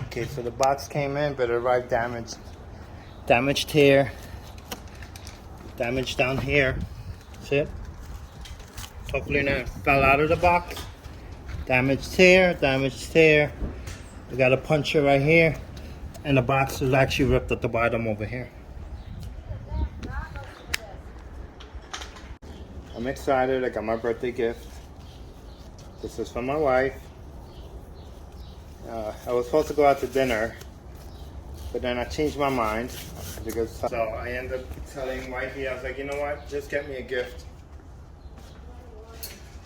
Okay, so the box came in, but it arrived damaged. Damaged here. Damage down here. See it? Hopefully not fell out of the box. Damaged here, damaged here. We got a puncher right here. And the box is actually ripped at the bottom over here. I'm excited. I got my birthday gift. This is from my wife. I was supposed to go out to dinner, but then I changed my mind because so I ended up telling wifey, I was like, you know what, just get me a gift.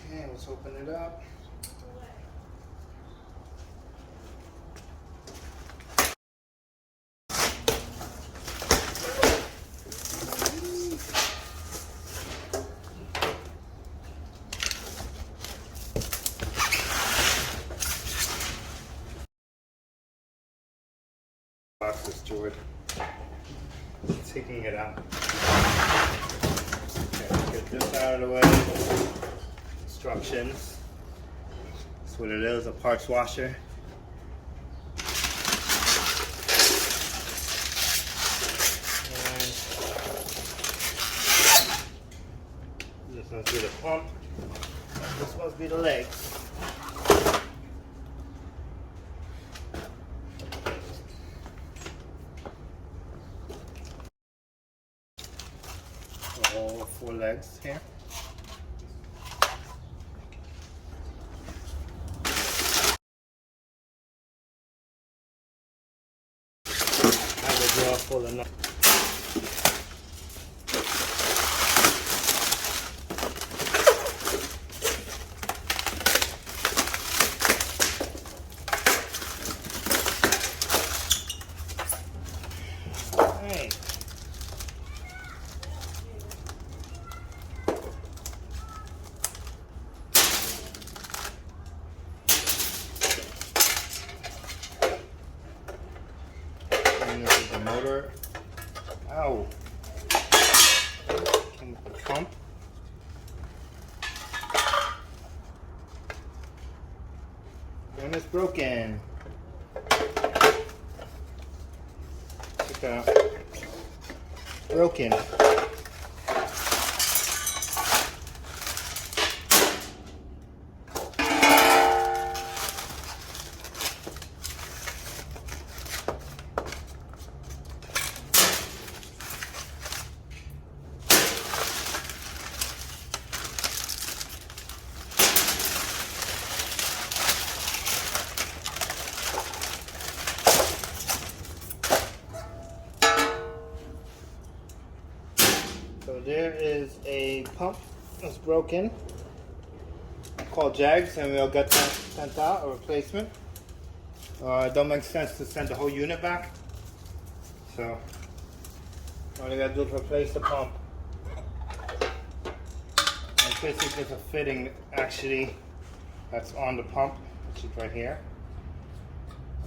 Okay, let's open it up. Box destroyed. Taking it out. Okay, get this out of the way. Instructions. That's what it is, a parts washer. And this must be the pump. This must be the legs. All 4 legs here. I have a drawer full of nuts. Hey. And this is the motor. Ow. Came with the pump. And it's broken. Check that out. Broken. So there is a pump that's broken. Call Jegs and we'll get that sent out, a replacement. It don't make sense to send the whole unit back. So all you gotta do is replace the pump. And basically just a fitting actually that's on the pump, which is right here.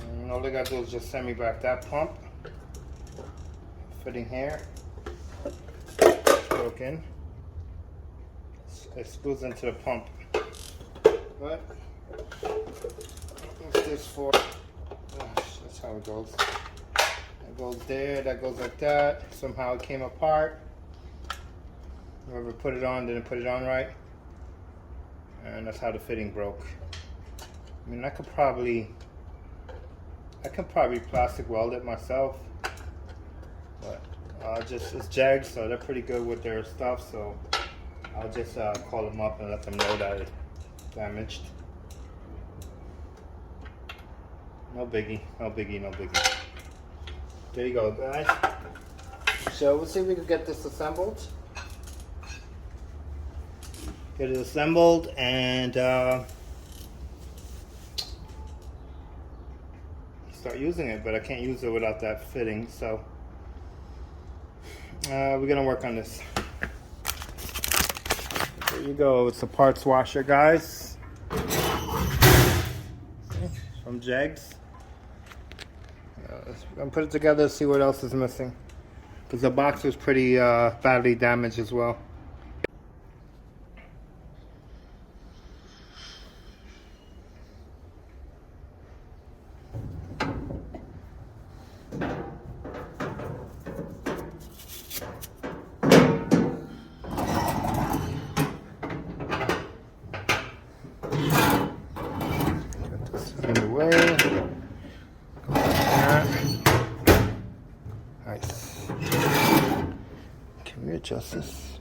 And all they gotta do is just send me back that pump. Fitting here. Broken. It screws into the pump. But what's this for? Gosh, that's how it goes. That goes there, that goes like that. Somehow it came apart. Whoever put it on didn't put it on right. And that's how the fitting broke. I mean, I could probably plastic weld it myself. But it's Jegs, so they're pretty good with their stuff, so I'll just call them up and let them know that it's damaged. No biggie, no biggie, no biggie. There you go, guys. So we'll see if we can get this assembled. Get it assembled and start using it, but I can't use it without that fitting, so we're gonna work on this. There you go, it's a parts washer, guys. From Jegs. I'm gonna put it together, see what else is missing. Because the box was pretty badly damaged as well. in the way. Go like that. Nice. Can we adjust this?